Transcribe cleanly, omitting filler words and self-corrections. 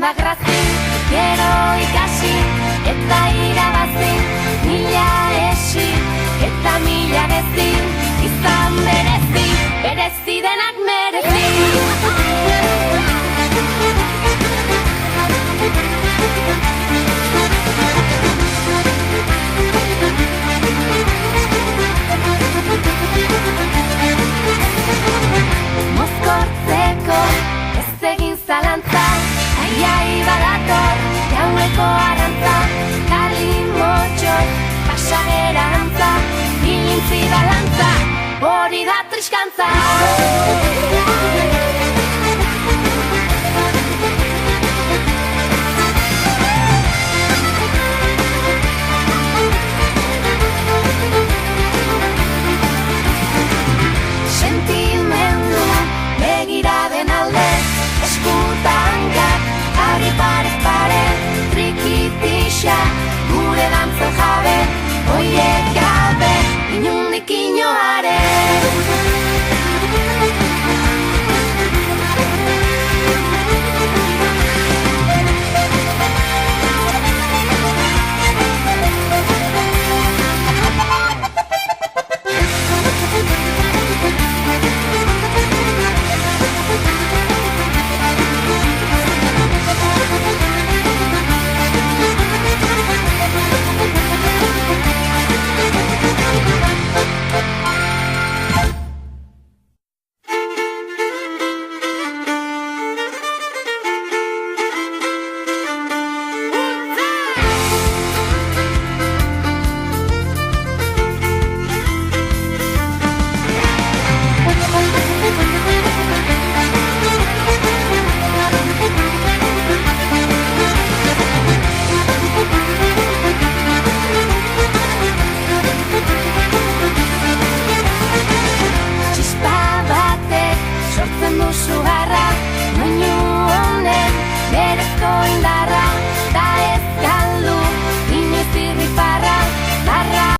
bagrazi, gero ikasi, eta irabazi, mila esi, eta mila gezi, izan berezi, berezi denak merezi. Mozkortzeko ez egin zalantza, aiai badator, jauneko arantza, kalimotxo, pasagerantza, bilintzi balantza, hori da triskantza. Sentimendu begiraden alde, eskutankak, ari pare, trikitixa, gure dantzo jabe, oiek gabe, inundik inoare. Sugarra, moinu honen, berezko indar.